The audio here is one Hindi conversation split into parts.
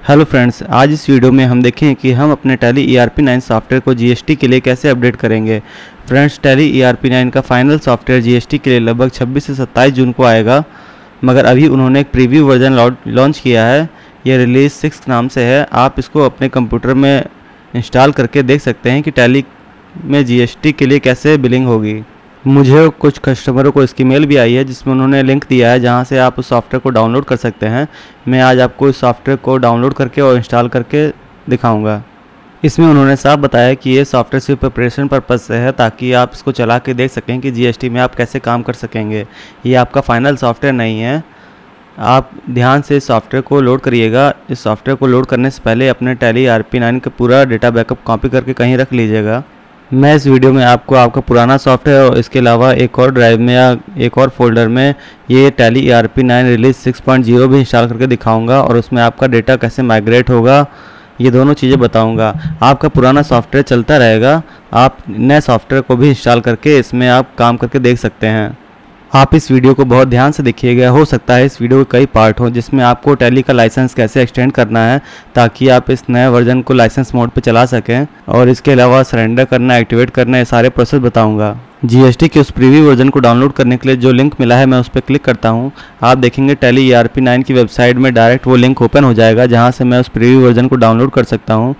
हेलो फ्रेंड्स, आज इस वीडियो में हम देखें कि हम अपने टैली ERP9 सॉफ्टवेयर को GST के लिए कैसे अपडेट करेंगे। फ्रेंड्स, टैली ERP9 का फाइनल सॉफ्टवेयर GST के लिए लगभग 26 से 27 जून को आएगा, मगर अभी उन्होंने एक प्रीव्यू वर्जन लॉन्च किया है। ये रिलीज 6 नाम से है। आप इसको अपने कंप्यूटर में इंस्टॉल करके देख सकते हैं कि टैली में GST के लिए कैसे बिलिंग होगी। मुझे कुछ कस्टमरों को इसकी मेल भी आई है जिसमें उन्होंने लिंक दिया है जहां से आप उस सॉफ्टवेयर को डाउनलोड कर सकते हैं। मैं आज आपको इस सॉफ्टवेयर को डाउनलोड करके और इंस्टॉल करके दिखाऊंगा। इसमें उन्होंने साफ बताया कि ये सॉफ्टवेयर सिर्फ प्रिपरेशन पर्पज़ से है, ताकि आप इसको चला के देख सकें कि GST में आप कैसे काम कर सकेंगे। ये आपका फाइनल सॉफ्टवेयर नहीं है। आप ध्यान से इस सॉफ्टवेयर को लोड करिएगा। इस सॉफ्टवेयर को लोड करने से पहले अपने टैली ERP9 का पूरा डेटा बैकअप कॉपी करके कहीं रख लीजिएगा। मैं इस वीडियो में आपको आपका पुराना सॉफ्टवेयर और इसके अलावा एक और ड्राइव में या एक और फोल्डर में ये टैली ERP9 रिलीज 6.0 भी इंस्टॉल करके दिखाऊंगा और उसमें आपका डेटा कैसे माइग्रेट होगा, ये दोनों चीज़ें बताऊंगा। आपका पुराना सॉफ्टवेयर चलता रहेगा, आप नए सॉफ्टवेयर को भी इंस्टॉल करके इसमें आप काम करके देख सकते हैं। आप इस वीडियो को बहुत ध्यान से देखिएगा। हो सकता है इस वीडियो के कई पार्ट हों जिसमें आपको टैली का लाइसेंस कैसे एक्सटेंड करना है ताकि आप इस नए वर्जन को लाइसेंस मोड पे चला सकें, और इसके अलावा सरेंडर करना, एक्टिवेट करना, ये सारे प्रोसेस बताऊंगा। GST के उस प्रीव्यू वर्जन को डाउनलोड करने के लिए जो लिंक मिला है मैं उस पर क्लिक करता हूं। आप देखेंगे टैली ERP9 की वेबसाइट में डायरेक्ट वो लिंक ओपन हो जाएगा जहां से मैं उस प्रीव्यू वर्जन को डाउनलोड कर सकता हूं।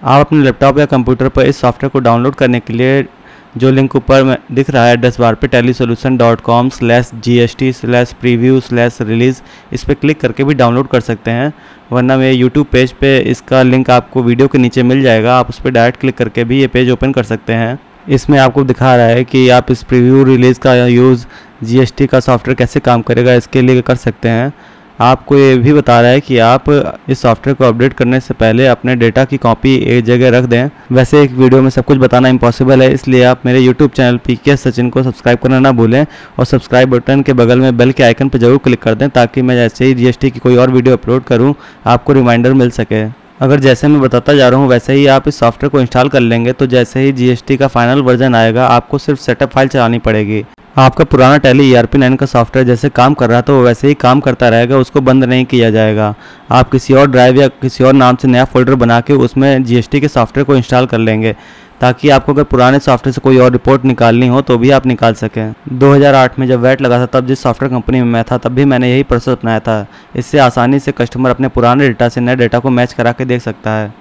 आप अपने लैपटॉप या कंप्यूटर पर इस सॉफ्टवेयर को डाउनलोड करने के लिए जो लिंक ऊपर में दिख रहा है एड्रेस बार पे tellysolution.com/GST/preview/release, इस पर क्लिक करके भी डाउनलोड कर सकते हैं, वरना मेरे यूट्यूब पेज पे इसका लिंक आपको वीडियो के नीचे मिल जाएगा। आप उस पर डायरेक्ट क्लिक करके भी ये पेज ओपन कर सकते हैं। इसमें आपको दिखा रहा है कि आप इस प्रीव्यू रिलीज़ का यूज़ GST का सॉफ्टवेयर कैसे काम करेगा इसके लिए कर सकते हैं। आपको ये भी बता रहा है कि आप इस सॉफ्टवेयर को अपडेट करने से पहले अपने डेटा की कॉपी एक जगह रख दें। वैसे एक वीडियो में सब कुछ बताना इम्पॉसिबल है, इसलिए आप मेरे यूट्यूब चैनल PKS सचिन को सब्सक्राइब करना ना भूलें और सब्सक्राइब बटन के बगल में बेल के आइकन पर जरूर क्लिक कर दें ताकि मैं जैसे ही GST की कोई और वीडियो अपलोड करूँ आपको रिमाइंडर मिल सके। अगर जैसे मैं बताता जा रहा हूँ वैसे ही आप इस सॉफ्टवेयर को इंस्टॉल कर लेंगे तो जैसे ही GST का फाइनल वर्जन आएगा आपको सिर्फ सेटअप फाइल चलानी पड़ेगी। आपका पुराना टैली ERP9 का सॉफ्टवेयर जैसे काम कर रहा था वो वैसे ही काम करता रहेगा, उसको बंद नहीं किया जाएगा। आप किसी और ड्राइव या किसी और नाम से नया फोल्डर बना के उसमें GST के सॉफ्टवेयर को इंस्टॉल कर लेंगे ताकि आपको अगर पुराने सॉफ्टवेयर से कोई और रिपोर्ट निकालनी हो तो भी आप निकाल सकें। 2008 में जब वैट लगा था तब जिस सॉफ्टवेयर कंपनी में मैं था तब भी मैंने यही प्रोसेस अपनाया था। इससे आसानी से कस्टमर अपने पुराने डेटा से नए डेटा को मैच करा के देख सकता है।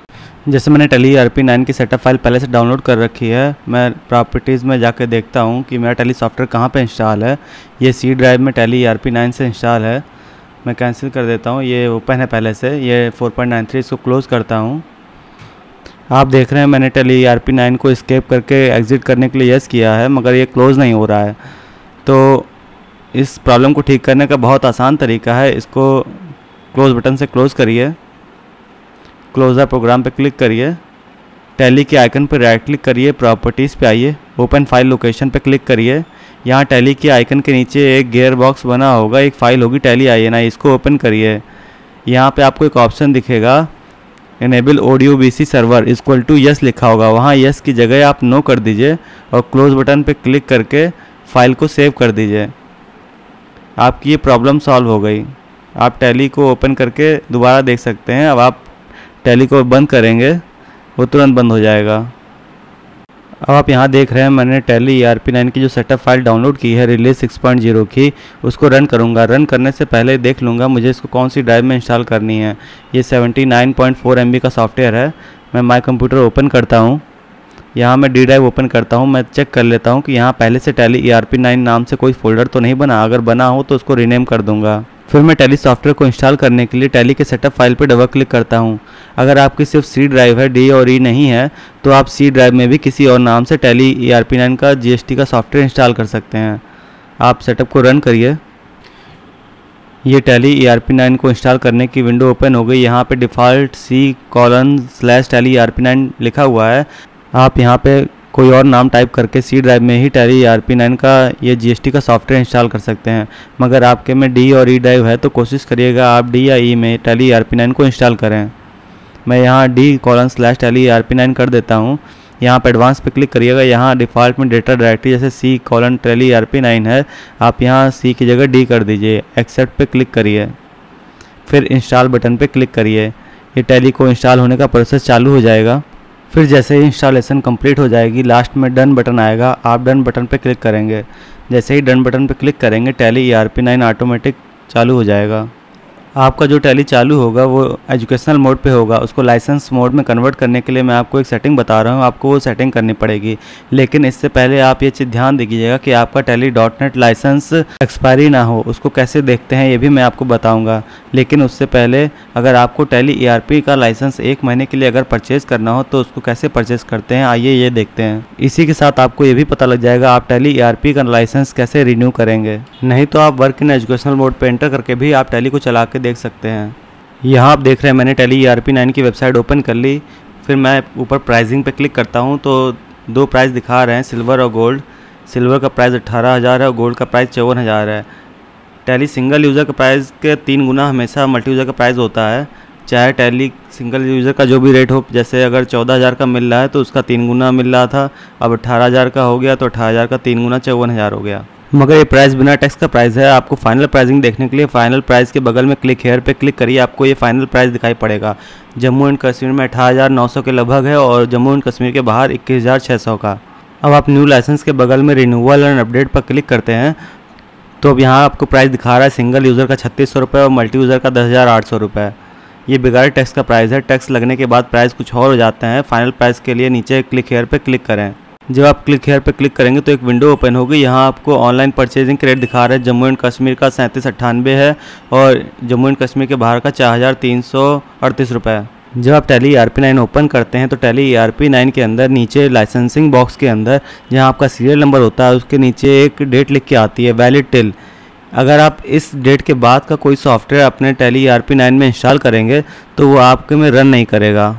जैसे मैंने टैली ERP9 की सेटअप फाइल पहले से डाउनलोड कर रखी है, मैं प्रॉपर्टीज़ में जाकर देखता हूँ कि मेरा टैली सॉफ्टवेयर कहाँ पे इंस्टॉल है। ये C ड्राइव में टैली ERP9 से इंस्टॉल है। मैं कैंसिल कर देता हूँ, ये ओपन है पहले से। ये 4.93 इसको क्लोज़ करता हूँ। आप देख रहे हैं मैंने टैली ERP9 को एस्केप करके एग्ज़िट करने के लिए यस किया है, मगर ये क्लोज़ नहीं हो रहा है। तो इस प्रॉब्लम को ठीक करने का बहुत आसान तरीका है। इसको क्लोज़ बटन से क्लोज़ करिए, क्लोजर प्रोग्राम पे क्लिक करिए, टैली के आइकन पर राइट क्लिक करिए, प्रॉपर्टीज़ पे आइए, ओपन फाइल लोकेशन पे क्लिक करिए। यहाँ टैली के आइकन के नीचे एक गियर बॉक्स बना होगा, एक फ़ाइल होगी टैली INI, इसको ओपन करिए। यहाँ पे आपको एक ऑप्शन दिखेगा enable ODBC server equal to yes लिखा होगा, वहाँ यस की जगह आप नो कर दीजिए और क्लोज बटन पे क्लिक करके फ़ाइल को सेव कर दीजिए। आपकी ये प्रॉब्लम सॉल्व हो गई। आप टैली को ओपन करके दोबारा देख सकते हैं। अब आप टैली को बंद करेंगे वो तुरंत बंद हो जाएगा। अब आप यहाँ देख रहे हैं मैंने टैली ERP9 की जो सेटअप फाइल डाउनलोड की है रिलीज 6.0 की, उसको रन करूँगा। रन करने से पहले देख लूँगा मुझे इसको कौन सी ड्राइव में इंस्टॉल करनी है। ये 79.4 MB का सॉफ्टवेयर है। मैं माई कंप्यूटर ओपन करता हूँ, यहाँ मैं D ड्राइव ओपन करता हूँ। मैं चेक कर लेता हूँ कि यहाँ पहले से टैली ERP9 नाम से कोई फोल्डर तो नहीं बना। अगर बना हो तो उसको रीनेम कर दूँगा। फिर मैं टैली सॉफ्टवेयर को इंस्टॉल करने के लिए टैली के सेटअप फाइल पर डबल क्लिक करता हूं। अगर आपकी सिर्फ C ड्राइव है, D और E नहीं है, तो आप C ड्राइव में भी किसी और नाम से टैली ERP9 का GST का सॉफ्टवेयर इंस्टॉल कर सकते हैं। आप सेटअप को रन करिए। ये टैली ERP9 को इंस्टॉल करने की विंडो ओपन हो गई। यहाँ पे डिफ़ॉल्ट C:/टैली ERP9 लिखा हुआ है। आप यहाँ पे कोई और नाम टाइप करके C ड्राइव में ही टैली ERP9 का ये GST का सॉफ्टवेयर इंस्टॉल कर सकते हैं। मगर आपके में D और E ड्राइव है तो कोशिश करिएगा आप D या E में टैली ERP9 को इंस्टॉल करें। मैं यहाँ D:/टैली ERP9 कर देता हूँ। यहाँ पर एडवांस पे क्लिक करिएगा। यहाँ डिफ़ॉल्ट में डेटा डायरेक्टरी जैसे C:टैली ERP9 है, आप यहाँ C की जगह D कर दीजिए। एक्सेप्ट पे क्लिक करिए, फिर इंस्टॉल बटन पे क्लिक करिए। ये टैली को इंस्टॉल होने का प्रोसेस चालू हो जाएगा। फिर जैसे ही इंस्टॉलेशन कंप्लीट हो जाएगी, लास्ट में डन बटन आएगा, आप डन बटन पे क्लिक करेंगे। जैसे ही डन बटन पे क्लिक करेंगे टैली ERP9 ऑटोमेटिक चालू हो जाएगा। आपका जो टैली चालू होगा वो एजुकेशनल मोड पे होगा। उसको लाइसेंस मोड में कन्वर्ट करने के लिए मैं आपको एक सेटिंग बता रहा हूँ, आपको वो सेटिंग करनी पड़ेगी। लेकिन इससे पहले आप ये चीज़ ध्यान दीजिएगा कि आपका टैली .NET लाइसेंस एक्सपायरी ना हो। उसको कैसे देखते हैं ये भी मैं आपको बताऊँगा। लेकिन उससे पहले अगर आपको टैली ERP का लाइसेंस 1 महीने के लिए अगर परचेज़ करना हो तो उसको कैसे परचेज़ करते हैं, आइए ये देखते हैं। इसी के साथ आपको ये भी पता लग जाएगा आप टैली ERP का लाइसेंस कैसे रिन्यू करेंगे। नहीं तो आप वर्क इन एजुकेशनल मोड पर एंटर करके भी आप टैली को चला के देख सकते हैं। यहाँ आप देख रहे हैं मैंने टैली ERP9 की वेबसाइट ओपन कर ली। फिर मैं ऊपर प्राइसिंग पे क्लिक करता हूँ तो 2 प्राइस दिखा रहे हैं, सिल्वर और गोल्ड। सिल्वर का प्राइस 18,000 है और गोल्ड का प्राइस 54,000 है। टैली सिंगल यूज़र का प्राइस के 3 गुना हमेशा मल्टी यूज़र का प्राइस होता है। चाहे टैली सिंगल यूज़र का जो भी रेट हो, जैसे अगर 14,000 का मिल रहा है तो उसका 3 गुना मिल रहा था। अब 18,000 का हो गया तो 18,000 का 3 गुना 54,000 हो गया। मगर ये प्राइस बिना टैक्स का प्राइस है। आपको फाइनल प्राइसिंग देखने के लिए फाइनल प्राइस के बगल में क्लिक हेयर पे क्लिक करिए, आपको ये फाइनल प्राइस दिखाई पड़ेगा। जम्मू एंड कश्मीर में 18,900 के लगभग है और जम्मू एंड कश्मीर के बाहर 21,600 का। अब आप न्यू लाइसेंस के बगल में रिन्यूअल एंड अपडेट पर क्लिक करते हैं तो अब यहाँ आपको प्राइस दिखा रहा है सिंगल यूज़र का 3600 रुपये और मल्टी यूज़र का 10,800 रुपये। ये बिगाड़ टैक्स का प्राइस है। टैक्स लगने के बाद प्राइस कुछ और हो जाते हैं। फाइनल प्राइस के लिए नीचे क्लिक हेयर पे क्लिक करें। जब आप क्लिक हेयर पे क्लिक करेंगे तो एक विंडो ओपन होगी। यहाँ आपको ऑनलाइन परचेजिंग के रेट दिखा रहे हैं। जम्मू एंड कश्मीर का 3798 है और जम्मू एंड कश्मीर के बाहर का 4,338 रुपये। जब आप टैली ERP9 ओपन करते हैं तो टैली ERP9 के अंदर नीचे लाइसेंसिंग बॉक्स के अंदर जहाँ आपका सीरियल नंबर होता है उसके नीचे एक डेट लिख के आती है, वैलिड टिल। अगर आप इस डेट के बाद का कोई सॉफ्टवेयर अपने टैली ERP9 में इंस्टॉल करेंगे तो वो आपके में रन नहीं करेगा।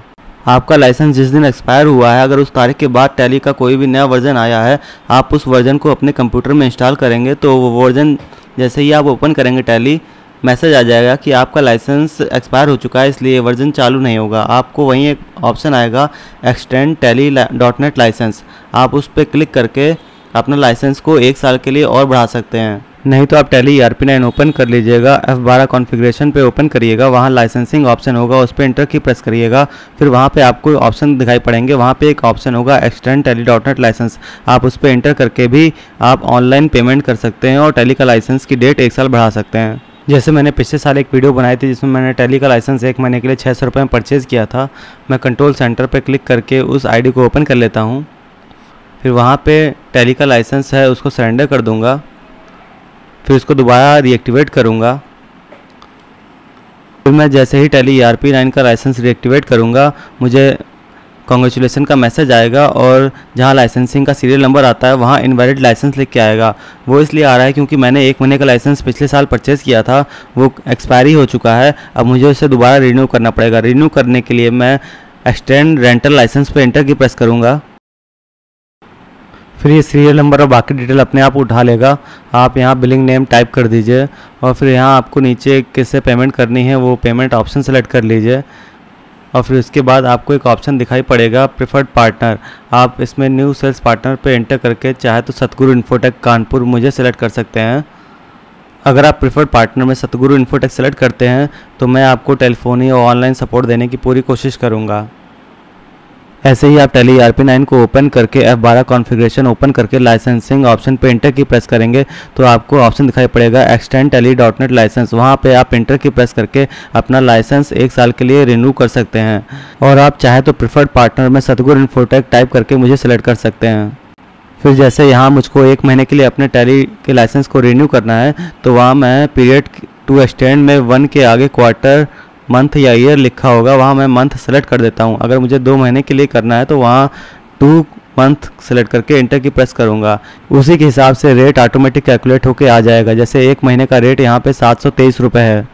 आपका लाइसेंस जिस दिन एक्सपायर हुआ है, अगर उस तारीख के बाद टैली का कोई भी नया वर्जन आया है, आप उस वर्जन को अपने कंप्यूटर में इंस्टॉल करेंगे तो वो वर्जन जैसे ही आप ओपन करेंगे टैली, मैसेज आ जाएगा कि आपका लाइसेंस एक्सपायर हो चुका है, इसलिए वर्जन चालू नहीं होगा। आपको वहीं एक ऑप्शन आएगा एक्सटेंड टैली .NET लाइसेंस, आप उस पर क्लिक करके अपना लाइसेंस को 1 साल के लिए और बढ़ा सकते हैं। नहीं तो आप टैली ERP9 ओपन कर लीजिएगा, F12 कॉन्फ़िगरेशन पे ओपन करिएगा, वहाँ लाइसेंसिंग ऑप्शन होगा, उस पर एंटर की प्रेस करिएगा। फिर वहाँ पे आपको ऑप्शन दिखाई पड़ेंगे, वहाँ पे एक ऑप्शन होगा एक्सटेंड टैली .NET लाइसेंस, आप उस पर एंटर करके भी आप ऑनलाइन पेमेंट कर सकते हैं और टैली का लाइसेंस की डेट 1 साल बढ़ा सकते हैं। जैसे मैंने पिछले साल एक वीडियो बनाई थी जिसमें मैंने टैली का लाइसेंस 1 महीने के लिए 600 रुपये में परचेज़ किया था। मैं कंट्रोल सेंटर पर क्लिक करके उस ID को ओपन कर लेता हूँ। फिर वहाँ पर टैली का लाइसेंस है उसको सरेंडर कर दूँगा। फिर उसको दोबारा रीएक्टिवेट करूँगा। फिर मैं जैसे ही टैली ERP9 का लाइसेंस रीएक्टिवेट करूँगा मुझे कॉन्ग्रेचुलेसन का मैसेज आएगा और जहाँ लाइसेंसिंग का सीरियल नंबर आता है वहाँ इनवैलिड लाइसेंस लिख के आएगा। वो इसलिए आ रहा है क्योंकि मैंने 1 महीने का लाइसेंस पिछले साल परचेज़ किया था, वो एक्सपायरी हो चुका है। अब मुझे उसे दोबारा रिन्यू करना पड़ेगा। रिन्यू करने के लिए मैं एक्सटेंड रेंटल लाइसेंस पे एंटर की प्रेस करूँगा। फिर ये सीरियल नंबर और बाकी डिटेल अपने आप उठा लेगा। आप यहाँ बिलिंग नेम टाइप कर दीजिए और फिर यहाँ आपको नीचे किससे पेमेंट करनी है वो पेमेंट ऑप्शन सेलेक्ट कर लीजिए और फिर उसके बाद आपको एक ऑप्शन दिखाई पड़ेगा प्रेफर्ड पार्टनर। आप इसमें न्यू सेल्स पार्टनर पे एंटर करके चाहे तो सतगुरु इन्फोटेक कानपुर मुझे सेलेक्ट कर सकते हैं। अगर आप प्रेफर्ड पार्टनर में सतगुरु इन्फोटेक सेलेक्ट करते हैं तो मैं आपको टेलीफोनी और ऑनलाइन सपोर्ट देने की पूरी कोशिश करूँगा। ऐसे ही आप टैली ERP9 को ओपन करके F12 कॉन्फ़िगरेशन ओपन करके लाइसेंसिंग ऑप्शन पे एंटर की प्रेस करेंगे तो आपको ऑप्शन दिखाई पड़ेगा एक्सटेंड टैली .NET लाइसेंस। वहाँ पे आप एंटर की प्रेस करके अपना लाइसेंस 1 साल के लिए रिन्यू कर सकते हैं और आप चाहे तो प्रेफर्ड पार्टनर में सतगुरु इन्फोटेक टाइप करके मुझे सेलेक्ट कर सकते हैं। फिर जैसे यहाँ मुझको 1 महीने के लिए अपने टैली के लाइसेंस को रिन्यू करना है तो वहाँ मैं पीरियड टू एक्सटेंड में 1 के आगे क्वार्टर, मंथ या ईयर लिखा होगा, वहाँ मैं मंथ सेलेक्ट कर देता हूँ। अगर मुझे 2 महीने के लिए करना है तो वहाँ 2 मंथ सेलेक्ट करके एंटर की प्रेस करूँगा। उसी के हिसाब से रेट ऑटोमेटिक कैलकुलेट होके आ जाएगा। जैसे 1 महीने का रेट यहाँ पे 723 रुपये है।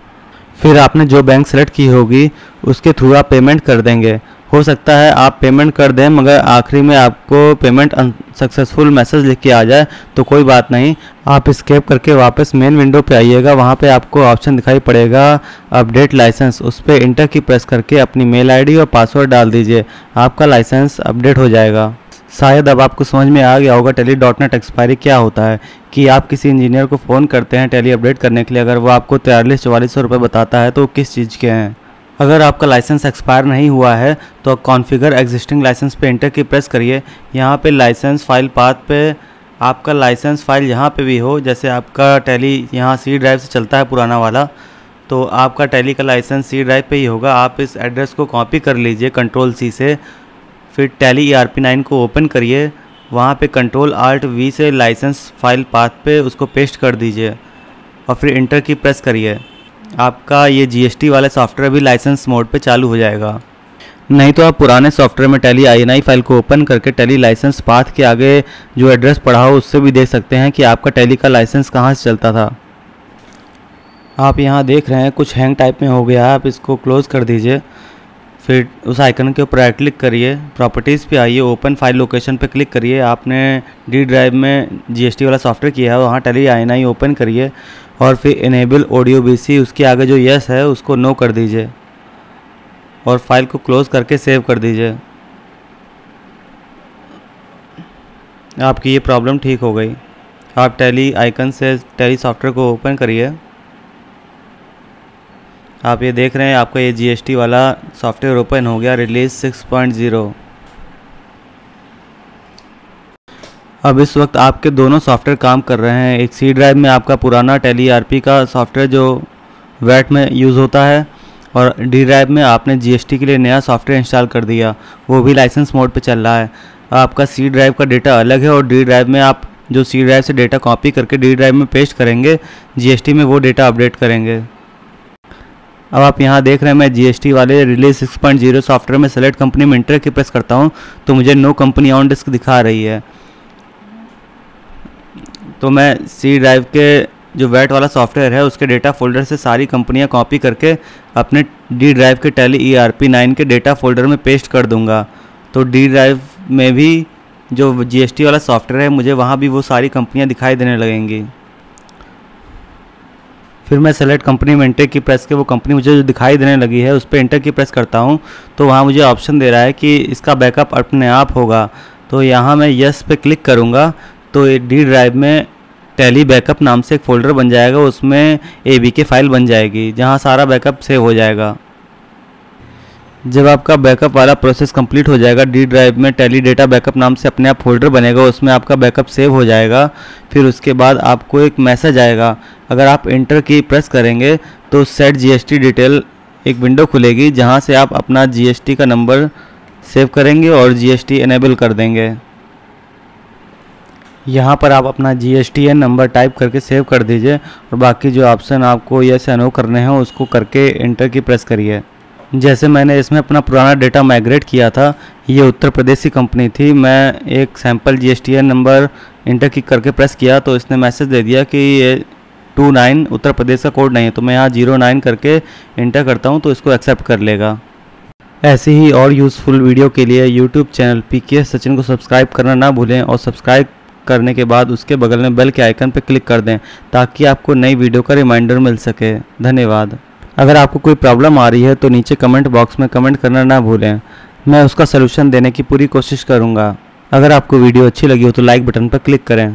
फिर आपने जो बैंक सेलेक्ट की होगी उसके थ्रू आप पेमेंट कर देंगे। हो सकता है आप पेमेंट कर दें मगर आखिरी में आपको पेमेंट अनसक्सेसफुल मैसेज लिख के आ जाए तो कोई बात नहीं, आप एस्केप करके वापस मेन विंडो पे आइएगा। वहाँ पे आपको ऑप्शन दिखाई पड़ेगा अपडेट लाइसेंस, उस पर इंटर की प्रेस करके अपनी मेल ID और पासवर्ड डाल दीजिए, आपका लाइसेंस अपडेट हो जाएगा। शायद अब आपको समझ में आ गया होगा टैली .NET एक्सपायरी क्या होता है कि आप किसी इंजीनियर को फ़ोन करते हैं टैली अपडेट करने के लिए, अगर वो आपको 4300-4400 रुपये बताता है तो किस चीज़ के हैं। अगर आपका लाइसेंस एक्सपायर नहीं हुआ है तो कॉन्फ़िगर एग्जिस्टिंग लाइसेंस पे एंटर की प्रेस करिए। यहाँ पे लाइसेंस फाइल पाथ पे आपका लाइसेंस फाइल यहाँ पे भी हो, जैसे आपका टैली यहाँ सी ड्राइव से चलता है पुराना वाला, तो आपका टैली का लाइसेंस सी ड्राइव पे ही होगा। आप इस एड्रेस को कॉपी कर लीजिए कंट्रोल सी से, फिर टैली ERP9 को ओपन करिए, वहाँ पे कंट्रोल Alt V से लाइसेंस फाइल पाथ पे उसको पेस्ट कर दीजिए और फिर इंटर की प्रेस करिए। आपका ये GST वाला सॉफ्टवेयर भी लाइसेंस मोड पे चालू हो जाएगा। नहीं तो आप पुराने सॉफ्टवेयर में टैली INI फाइल को ओपन करके टैली लाइसेंस पाथ के आगे जो एड्रेस पड़ा हो उससे भी देख सकते हैं कि आपका टैली का लाइसेंस कहाँ से चलता था। आप यहाँ देख रहे हैं कुछ हैंग टाइप में हो गया है, आप इसको क्लोज़ कर दीजिए। फिर उस आइकन के ऊपर राइट क्लिक करिए, प्रॉपर्टीज़ पे आइए, ओपन फाइल लोकेशन पे क्लिक करिए। आपने डी ड्राइव में GST वाला सॉफ्टवेयर किया है, वहाँ टैली INI ओपन करिए और फिर इनेबल ऑडियो BC उसके आगे जो यस है उसको नो कर दीजिए और फाइल को क्लोज़ करके सेव कर दीजिए। आपकी ये प्रॉब्लम ठीक हो गई। आप टैली आइकन से टैली सॉफ्टवेयर को ओपन करिए। आप ये देख रहे हैं आपका ये GST वाला सॉफ्टवेयर ओपन हो गया, रिलीज 6.0। अब इस वक्त आपके दोनों सॉफ्टवेयर काम कर रहे हैं। एक सी ड्राइव में आपका पुराना टैली ERP का सॉफ्टवेयर जो वैट में यूज़ होता है, और डी ड्राइव में आपने GST के लिए नया सॉफ्टवेयर इंस्टॉल कर दिया, वो भी लाइसेंस मोड पे चल रहा है। आपका सी ड्राइव का डेटा अलग है और डी ड्राइव में आप जो सी ड्राइव से डेटा कॉपी करके डी ड्राइव में पेस्ट करेंगे, GST में वो डेटा अपडेट करेंगे। अब आप यहाँ देख रहे हैं मैं GST वाले रिलीज 6.0 सॉफ्टवेयर में सेलेक्ट कंपनी में इंटर की प्रेस करता हूँ तो मुझे नो कंपनी ऑन डिस्क दिखा रही है। तो मैं सी ड्राइव के जो वैट वाला सॉफ्टवेयर है उसके डेटा फोल्डर से सारी कंपनियाँ कॉपी करके अपने डी ड्राइव के टैली ERP9 के डेटा फोल्डर में पेस्ट कर दूँगा। तो डी ड्राइव में भी जो GST वाला सॉफ्टवेयर है मुझे वहाँ भी वो सारी कंपनियाँ दिखाई देने लगेंगी। फिर मैं सेलेक्ट कंपनी में एंटर की प्रेस के वो कंपनी मुझे जो दिखाई देने लगी है उस पर एंटर की प्रेस करता हूँ तो वहाँ मुझे ऑप्शन दे रहा है कि इसका बैकअप अपने आप होगा। तो यहाँ मैं यस पे क्लिक करूँगा तो डी ड्राइव में टैली बैकअप नाम से एक फ़ोल्डर बन जाएगा, उसमें ABK फाइल बन जाएगी जहाँ सारा बैकअप सेव हो जाएगा। जब आपका बैकअप वाला प्रोसेस कंप्लीट हो जाएगा, डी ड्राइव में टैली डेटा बैकअप नाम से अपने आप फोल्डर बनेगा, उसमें आपका बैकअप सेव हो जाएगा। फिर उसके बाद आपको एक मैसेज आएगा, अगर आप एंटर की प्रेस करेंगे तो सेट GST डिटेल एक विंडो खुलेगी जहां से आप अपना GST का नंबर सेव करेंगे और GST इनेबल कर देंगे। यहाँ पर आप अपना GSTN नंबर टाइप करके सेव कर दीजिए और बाकी जो ऑप्शन आपको यस या नो करने हैं उसको करके एंटर की प्रेस करिए। जैसे मैंने इसमें अपना पुराना डेटा माइग्रेट किया था, ये उत्तर प्रदेश की कंपनी थी, मैं एक सैम्पल GSTN नंबर इंटर की करके प्रेस किया तो इसने मैसेज दे दिया कि ये 29 उत्तर प्रदेश का कोड नहीं है। तो मैं यहाँ 09 करके इंटर करता हूँ तो इसको एक्सेप्ट कर लेगा। ऐसी ही और यूज़फुल वीडियो के लिए यूट्यूब चैनल PKS सचिन को सब्सक्राइब करना ना भूलें और सब्सक्राइब करने के बाद उसके बगल में बेल के आइकन पर क्लिक कर दें ताकि आपको नई वीडियो का रिमाइंडर मिल सके। धन्यवाद। अगर आपको कोई प्रॉब्लम आ रही है तो नीचे कमेंट बॉक्स में कमेंट करना ना भूलें, मैं उसका सलूशन देने की पूरी कोशिश करूँगा। अगर आपको वीडियो अच्छी लगी हो तो लाइक बटन पर क्लिक करें।